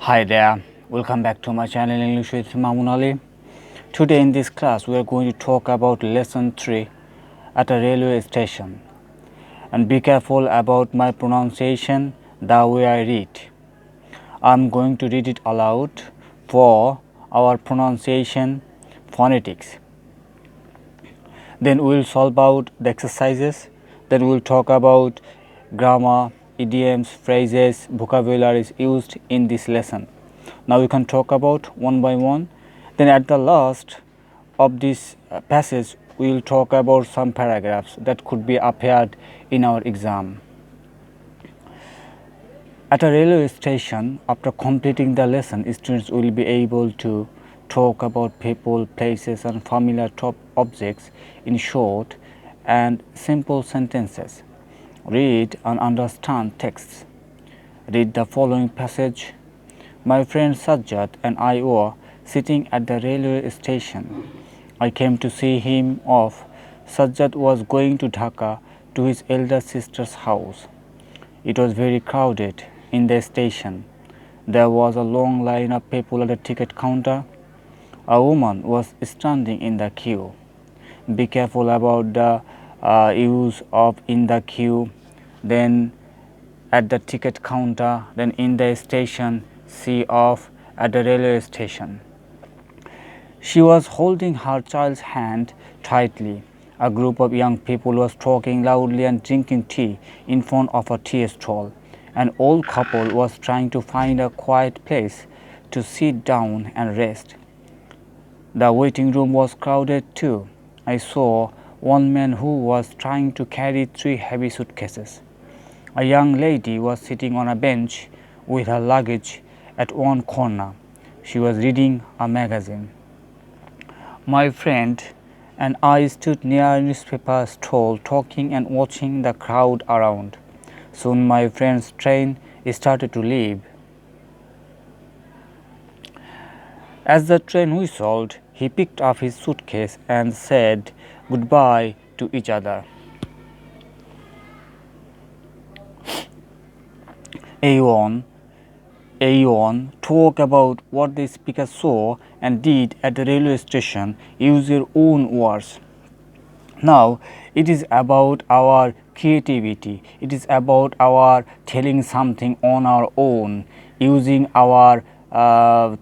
Hi there, welcome back to my channel English with Mamun Ali. Today in this class we are going to talk about lesson 3 at a railway station, and be careful about my pronunciation the way I read. I am going to read it aloud for our pronunciation phonetics. Then we will solve out the exercises. Then we will talk about grammar, idioms, phrases, vocabularies used in this lesson. Now we can talk about one by one. Then at the last of this passage we will talk about some paragraphs that could be appeared in our exam. At a railway station, after completing the lesson, students will be able to talk about people, places and familiar top objects in short and simple sentences. Read and understand texts. Read the following passage. My friend Sajjad and I were sitting at the railway station. I came to see him off. Sajjad was going to Dhaka to his elder sister's house. It was very crowded in the station. There was a long line of people at the ticket counter. A woman was standing in the queue. Be careful about the use of in the queue, then at the ticket counter, then in the station, see off at the railway station. She was holding her child's hand tightly. A group of young people was talking loudly and drinking tea in front of a tea stall. An old couple was trying to find a quiet place to sit down and rest. The waiting room was crowded too. I saw one man who was trying to carry 3 heavy suitcases. A young lady was sitting on a bench with her luggage at one corner. She was reading a magazine. My friend and I stood near a newspaper stall talking and watching the crowd around. Soon my friend's train started to leave. As the train whistled, he picked up his suitcase and said goodbye to each other. A1 talk about what the speaker saw and did at the railway station. Use your own words. Now it is about our creativity. It is about our telling something on our own, using our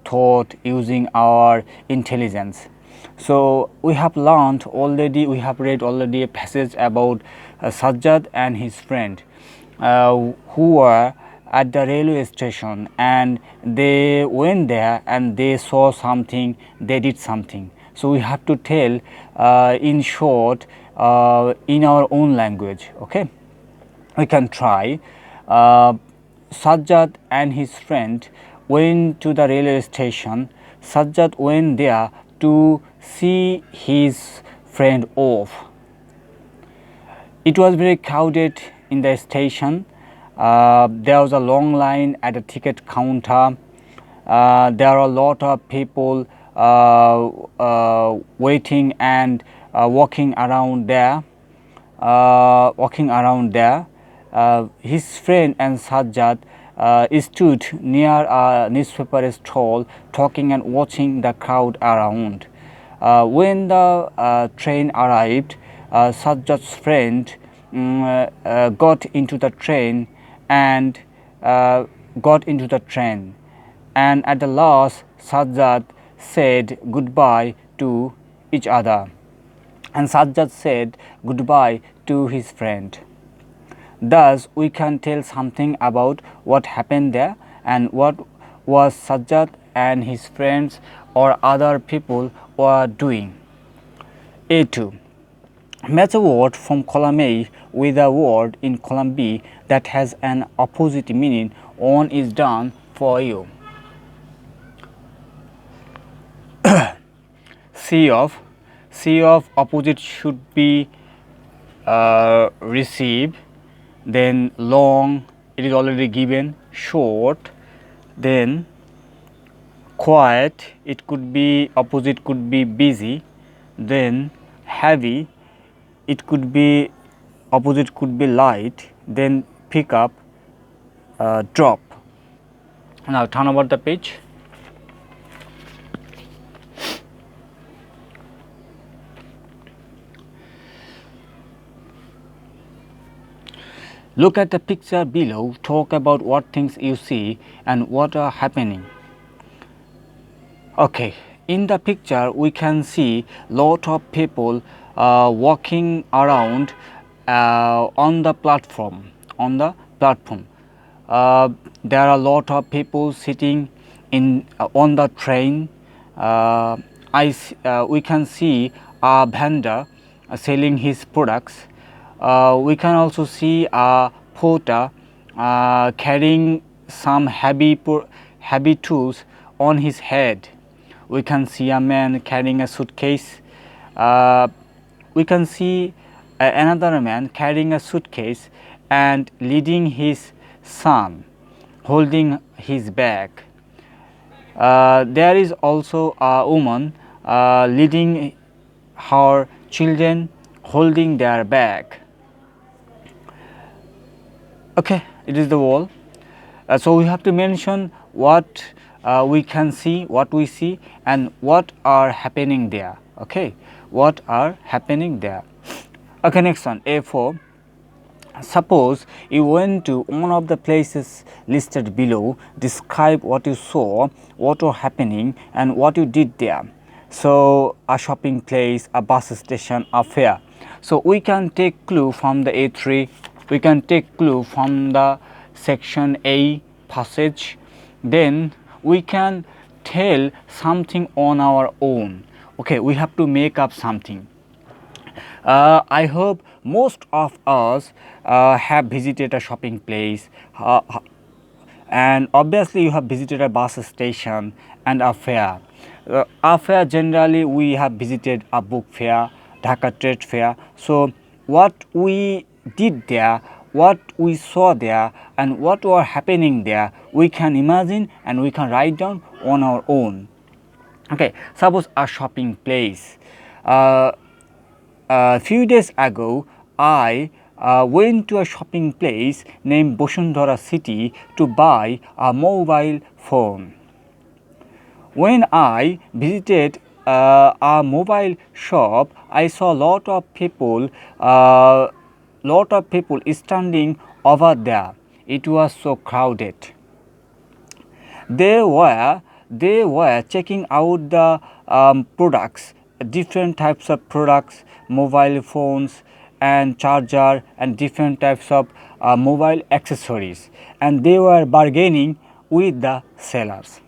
thought, using our intelligence. So we have learned already, we have read already a passage about Sajjad and his friend who were at the railway station, and they went there and they saw something, they did something. So we have to tell in short in our own language. Okay, we can try. Sajjad and his friend went to the railway station. Sajjad went there to see his friend off. It was very crowded in the station. There was a long line at the ticket counter. There are a lot of people waiting and walking around there. His friend and Sajjad stood near a newspaper stall talking and watching the crowd around. When the train arrived, Sajjad's friend got into the train and at the last Sajjad said goodbye to each other, and Sajjad said goodbye to his friend. Thus we can tell something about what happened there and what was Sajjad and his friends or other people were doing. A2. Match a word from column A with a word in column B that has an opposite meaning. One is done for you. C of opposite should be receive, then long, it is already given, short, then quiet, it could be opposite could be busy, then heavy, it could be opposite could be light, then pick up, drop. Now turn over the page. Look at the picture below, talk about what things you see and what are happening. Okay, in the picture we can see lot of people walking around on the platform. There are a lot of people sitting in on the train. We can see a vendor selling his products. We can also see a porter carrying some heavy tools on his head. We can see a man carrying a suitcase. We can see another man carrying a suitcase and leading his son, holding his bag. There is also a woman leading her children, holding their bag. Okay, it is the wall. So we have to mention what we can see, what we see, and what are happening there. Okay, what are happening there. Okay, next one, A4. Suppose you went to one of the places listed below. Describe what you saw, what were happening, and what you did there. So a shopping place, a bus station, a fair. So we can take clue from the A3. We can take clue from the section A passage. Then we can tell something on our own. Okay, we have to make up something. I hope most of us have visited a shopping place, and obviously you have visited a bus station and a fair. A fair, generally we have visited a book fair, Dhaka trade fair. So what we did there, what we saw there, and what were happening there, we can imagine and we can write down on our own. Okay, suppose a shopping place. A few days ago, I went to a shopping place named Bosundhara City to buy a mobile phone. When I visited a mobile shop, I saw lot of people standing over there. It was so crowded. They were checking out the products, different types of products, mobile phones and charger and different types of mobile accessories, and they were bargaining with the sellers.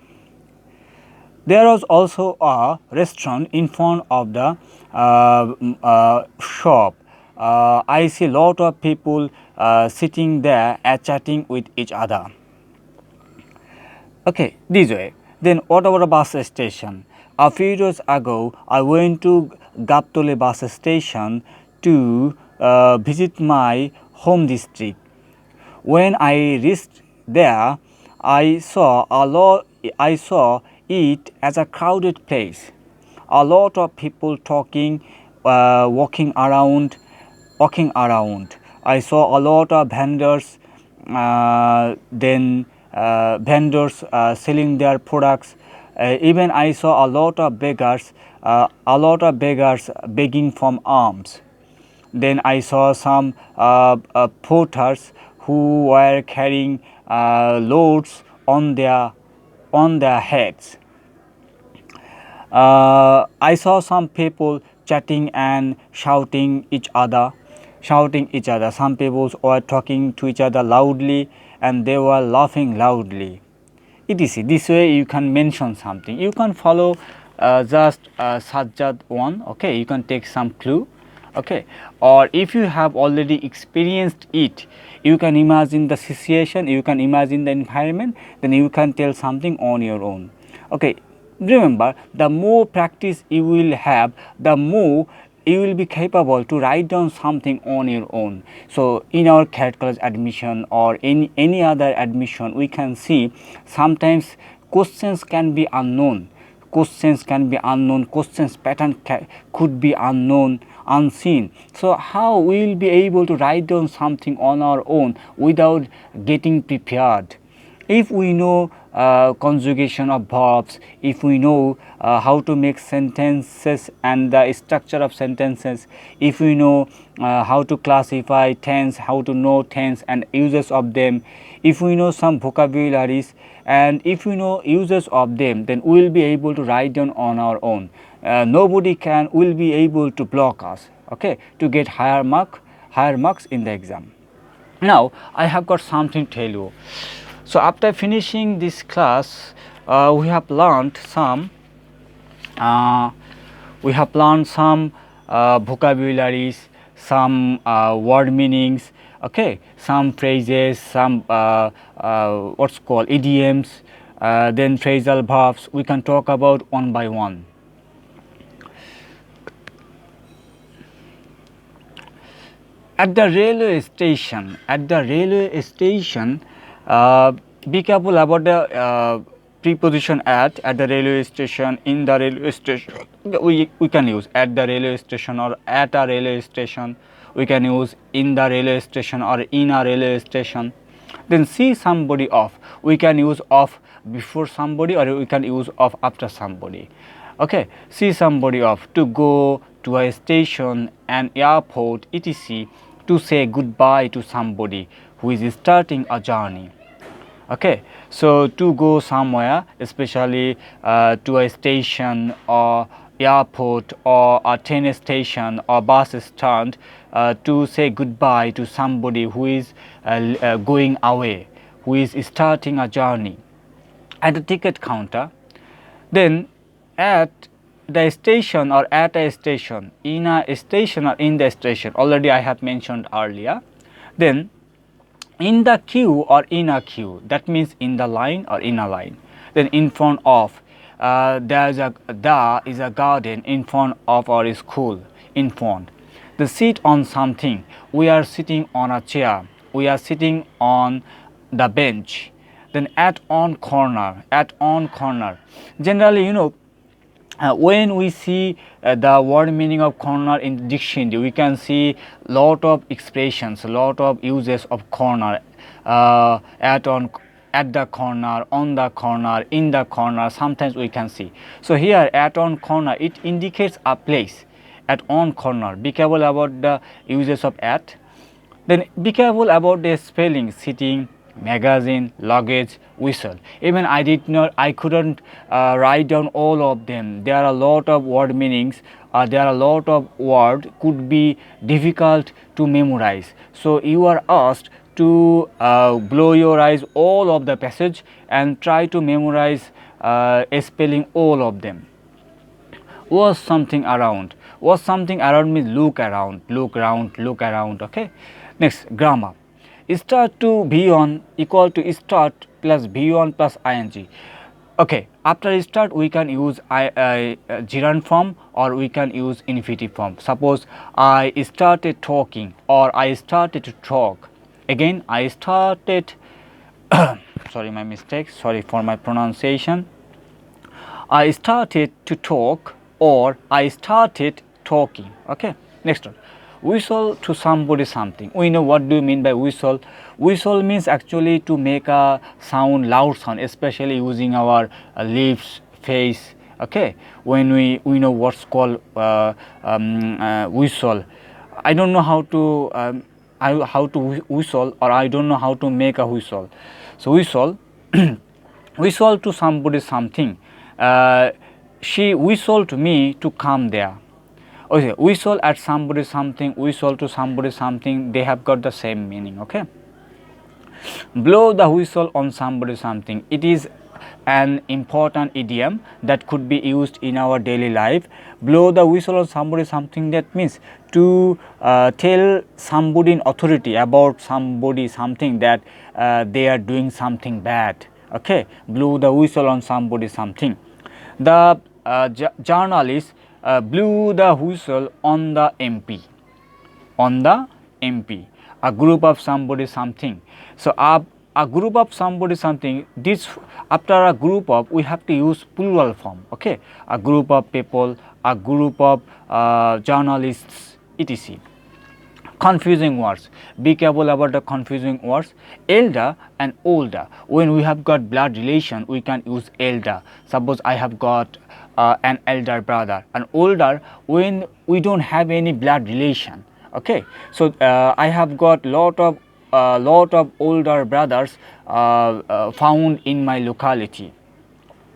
There was also a restaurant in front of the shop. I see lot of people sitting there and chatting with each other. Okay, this way. Then what about a bus station? A few days ago, I went to Gaptole bus station to visit my home district. When I reached there, I saw it as a crowded place. A lot of people talking, walking around. I saw a lot of vendors, vendors selling their products. Even I saw a lot of beggars begging from alms. Then I saw some porters who were carrying loads on their heads. I saw some people chatting and shouting each other. Some people were talking to each other loudly and they were laughing loudly. etc. This way you can mention something. You can follow just Sajjad one. Okay, you can take some clue. Okay, or if you have already experienced it, you can imagine the situation, you can imagine the environment, then you can tell something on your own. Okay, remember, the more practice you will have, the more you will be capable to write down something on your own. So in our cadet college admission or any other admission, we can see sometimes questions can be unknown. Questions pattern could be unknown, unseen. So how we will be able to write down something on our own without getting prepared? If we know conjugation of verbs, if we know how to make sentences and the structure of sentences, if we know how to classify tense, how to know tense and uses of them, if we know some vocabularies and if we know uses of them, then we will be able to write down on our own. Nobody will be able to block us, okay, to get higher marks in the exam. Now I have got something to tell you. So after finishing this class, we have learned some vocabularies, some word meanings, okay, some phrases, some what's called idioms, then phrasal verbs. We can talk about one by one. At the railway station, be careful about the preposition at the railway station, in the railway station. We can use at the railway station or at a railway station. We can use in the railway station or in a railway station. Then see somebody off. We can use off before somebody or we can use off after somebody. Okay, see somebody off, to go to a station, an airport, etc., to say goodbye to somebody who is starting a journey. Okay, so to go somewhere, especially to a station or airport or a train station or bus stand, to say goodbye to somebody who is going away, who is starting a journey. At the ticket counter, then at the station or at a station, in a station or in the station, already I have mentioned earlier. Then in the queue or in a queue, that means in the line or in a line. Then in front of, there is a garden in front of our school, in front. The seat on something, we are sitting on a chair, we are sitting on the bench. Then at on corner, generally, you know, when we see the word meaning of corner in the dictionary, we can see lot of expressions, lot of uses of corner, at the corner, on the corner, in the corner, sometimes we can see. So here at on corner, it indicates a place. At on corner, be careful about the uses of at. Then be careful about the spelling, sitting, magazine, luggage, whistle. Even I couldn't write down all of them. There are a lot of word meanings, there are a lot of words could be difficult to memorize. So you are asked to blow your eyes all of the passage and try to memorize spelling all of them. Was something around means look around, okay. Next, grammar. Start to be on equal to start plus be on plus ing. Okay, after start we can use gerund form or we can use infinitive form. Suppose I started talking or I started to talk. Again, I started sorry, my mistake, sorry for my pronunciation. I started to talk or I started talking. Okay, next one. Whistle to somebody something. We know what do you mean by whistle. Whistle means actually to make a sound, loud sound, especially using our lips, face. Okay, when we know what's called whistle. I don't know how to whistle, or I don't know how to make a whistle. So whistle, whistle to somebody something. She whistled to me to come there. Okay, whistle at somebody something, whistle to somebody something, they have got the same meaning. Okay, blow the whistle on somebody something. It is an important idiom that could be used in our daily life. Blow the whistle on somebody something, that means to tell somebody in authority about somebody something, that they are doing something bad. Okay, blow the whistle on somebody something. The journalist blew the whistle on the MP. A group of somebody something. So a group of somebody something, this after a group of we have to use plural form. Okay, a group of people, a group of journalists, etc. confusing words. Be careful about the confusing words. Elder and older. When we have got blood relation, we can use elder. Suppose I have got an elder brother. And older when we don't have any blood relation. Okay, so I have got lot of older brothers found in my locality.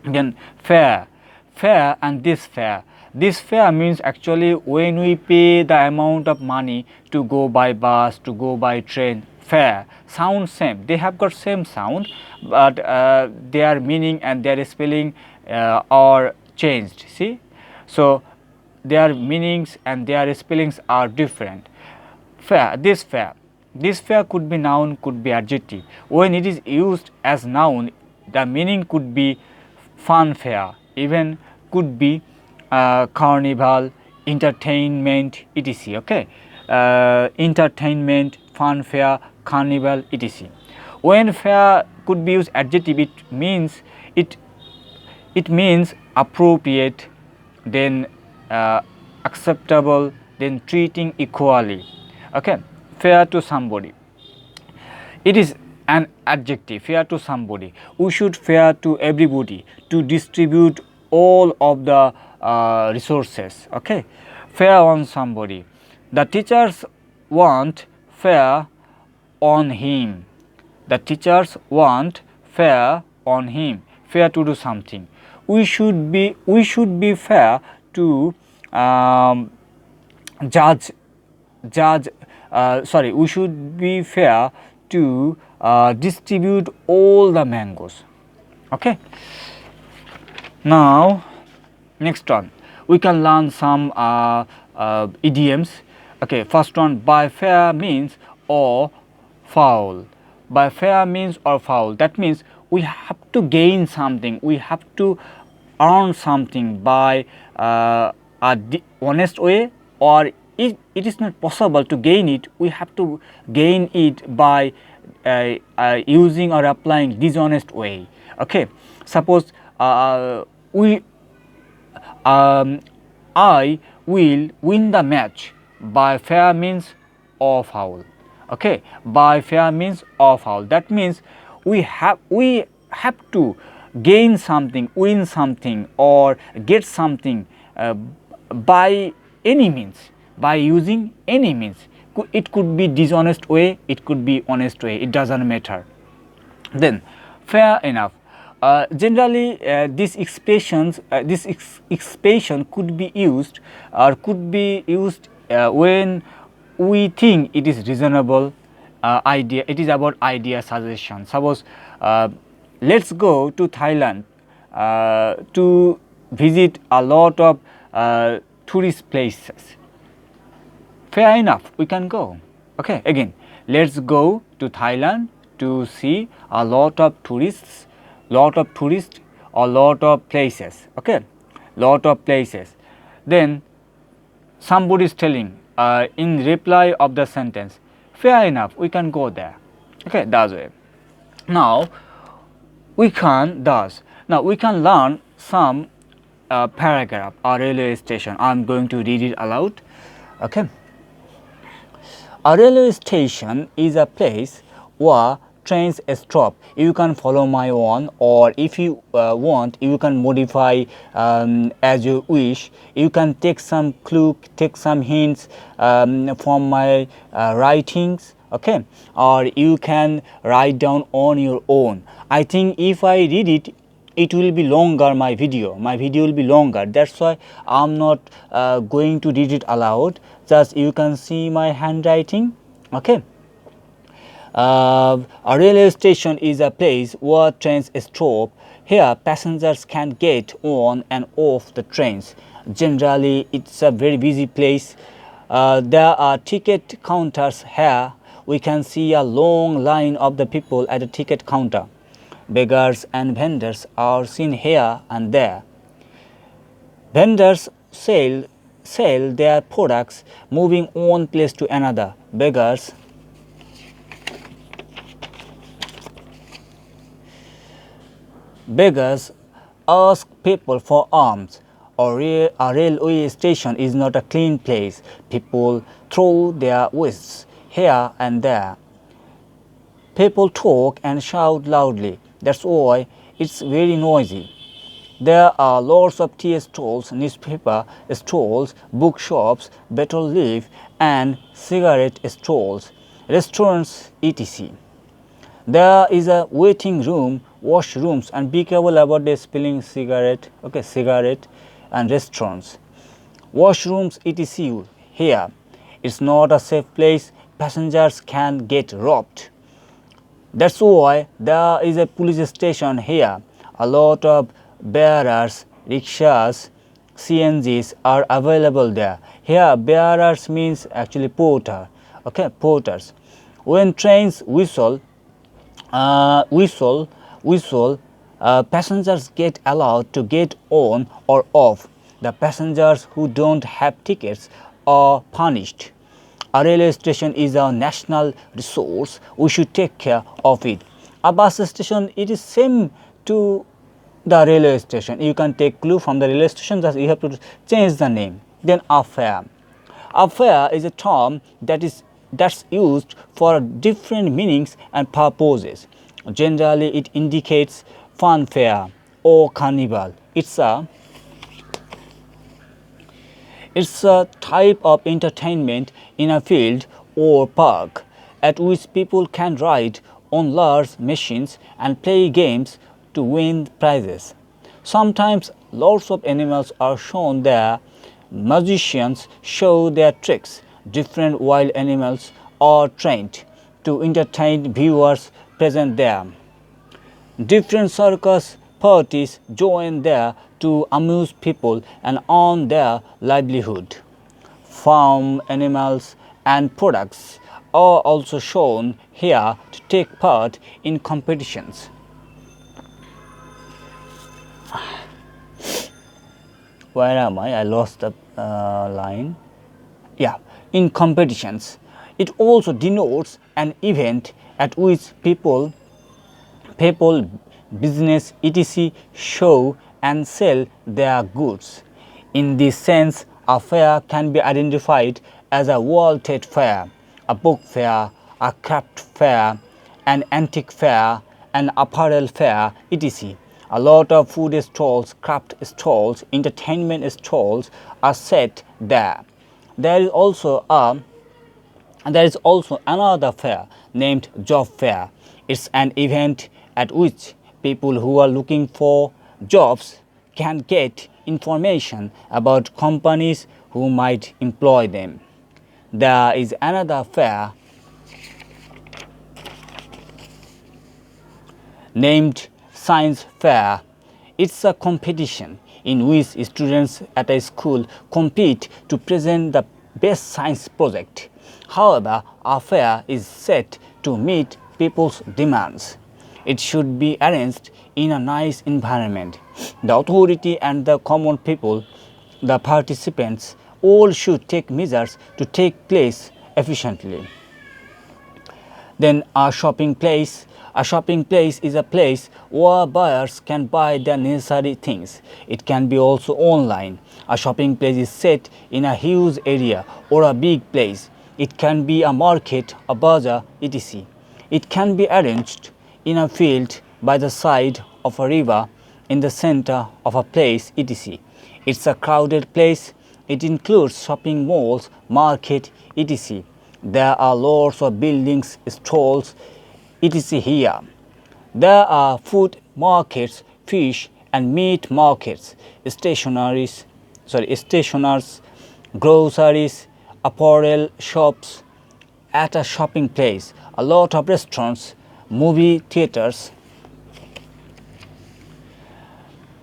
Then fare and this fare means actually when we pay the amount of money to go by bus, to go by train. Fare sound same, they have got same sound, but their meaning and their spelling are changed. See, so their meanings and their spellings are different. This fare could be noun, could be adjective. When it is used as noun, the meaning could be fun fair, even could be carnival, entertainment, etc. Okay, entertainment, fun fair, carnival, etc. When fair could be used adjective, it means appropriate, then acceptable, then treating equally. Okay, fair to somebody. It is an adjective, fair to somebody. We should fair to everybody, to distribute all of the resources. Okay, fair on somebody. The teachers want fair on him. The teachers want fair on him. Fair to do something. We should be fair to we should be fair to distribute all the mangoes. Okay, now next one we can learn some idioms. Okay, first one, by fair means or foul. By fair means or foul, that means we have to gain something, we have to earn something by a honest way, or if it is not possible to gain it, we have to gain it by using or applying dishonest way. Okay, suppose I will win the match by fair means or foul. Okay, by fair means or foul, that means we have to gain something, win something, or get something by any means, by using any means. It could be dishonest way, it could be honest way, it doesn't matter. Then fair enough. Generally this expression could be used when we think it is reasonable idea. It is about idea suggestion. Suppose let's go to Thailand to visit a lot of tourist places. Fair enough, we can go. Okay, again, let's go to Thailand to see a lot of tourists or lot of places. Okay, lot of places. Then somebody is telling in reply of the sentence, fair enough, we can go there. Okay, that way. Now we can learn some paragraph or railway station. I am going to read it aloud. Okay, a railway station is a place where trains stop. You can follow my one, or if you want, you can modify as you wish. You can take some clue, take some hints from my writings. Okay, or you can write down on your own. I think if I read it, it will be longer. My video will be longer. That's why I'm not going to read it aloud. Just you can see my handwriting. Okay. A railway station is a place where trains stop. Here passengers can get on and off the trains. Generally it's a very busy place. There are ticket counters here. We can see a long line of the people at the ticket counter. Beggars and vendors are seen here and there. Vendors sell their products, moving one place to another. Beggars ask people for alms. A railway station is not a clean place. People throw their wastes here and there. People talk and shout loudly. That's why it's very noisy. There are lots of tea stalls, newspaper stalls, bookshops, betel leaf and cigarette stalls, restaurants, etc. There is a waiting room, washrooms, and be careful about the spilling cigarette, okay, cigarette and restaurants. Washrooms, etc. Here, it's not a safe place. Passengers can get robbed. That's why there is a police station here. A lot of bearers, rickshaws, CNGs are available there. Here, bearers means actually porter, okay, porters. When trains whistle, passengers get allowed to get on or off. The passengers who don't have tickets are punished. A railway station is a national resource. We should take care of it. A bus station, it is same to the railway station. You can take clue from the railway station, just you have to change the name. Then affair. Affair is a term that's used for different meanings and purposes. Generally, it indicates funfair or carnival. It's a type of entertainment in a field or park at which people can ride on large machines and play games to win prizes. Sometimes lots of animals are shown there. Magicians show their tricks. Different wild animals are trained to entertain viewers present there. Different circus parties join there to amuse people and earn their livelihood. Farm animals and products are also shown here to take part in competitions. Where am I? I lost the line. Yeah, in competitions. It also denotes an event at which people, business, etc. show and sell their goods. In this sense, a fair can be identified as a World Trade Fair, a book fair, a craft fair, an antique fair, an apparel fair, etc. A lot of food stalls, craft stalls, entertainment stalls are set there. There is also another fair named job fair. It's an event at which people who are looking for jobs can get information about companies who might employ them. There is another fair named science fair. It's a competition in which students at a school compete to present the best science project. However, a fair is set to meet people's demands. It should be arranged in a nice environment. The authority and the common people, the participants, all should take measures to take place efficiently. Then a shopping place. A shopping place is a place where buyers can buy their necessary things. It can be also online. A shopping place is set in a huge area or a big place. It can be a market, a bazaar, etc. It can be arranged in a field by the side of a river, in the center of a place, etc. It's a crowded place. It includes shopping malls, market, etc. There are lots of buildings, stalls, etc. here. There are food markets, fish and meat markets, stationers, groceries, apparel shops. At a shopping place, a lot of restaurants, movie theaters,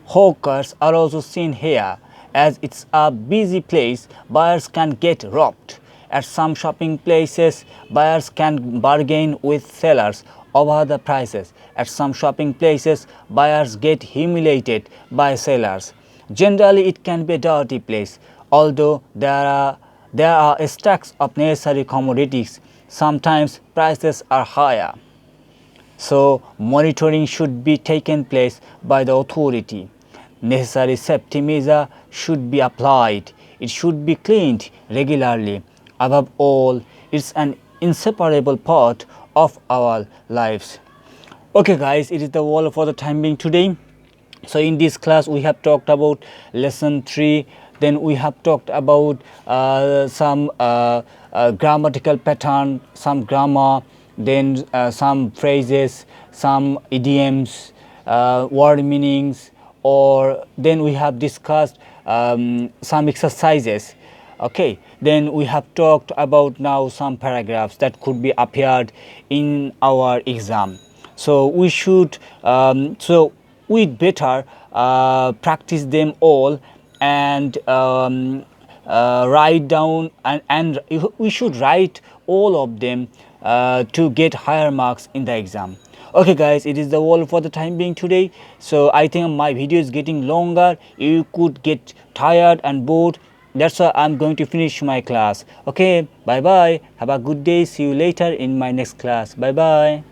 hawkers are also seen here. As it's a busy place, buyers can get robbed. At some shopping places, buyers can bargain with sellers over the prices. At some shopping places, buyers get humiliated by sellers. Generally, it can be a dirty place. Although there are stacks of necessary commodities, sometimes prices are higher. So, monitoring should be taken place by the authority. necessary safety measure should be applied. It should be cleaned regularly. Above all, it's an inseparable part of our lives. Okay guys, it is the all for the time being today. So in this class we have talked about lesson 3, then we have talked about some grammatical pattern, some grammar, then some phrases, some idioms, word meanings, or then we have discussed some exercises. Okay, then we have talked about now some paragraphs that could be appeared in our exam. So we should we'd better practice them all and write down, and we should write all of them to get higher marks in the exam. Okay guys, it is the all for the time being today. So I think my video is getting longer, you could get tired and bored. That's why I'm going to finish my class. Okay, bye bye, have a good day, see you later in my next class. Bye bye.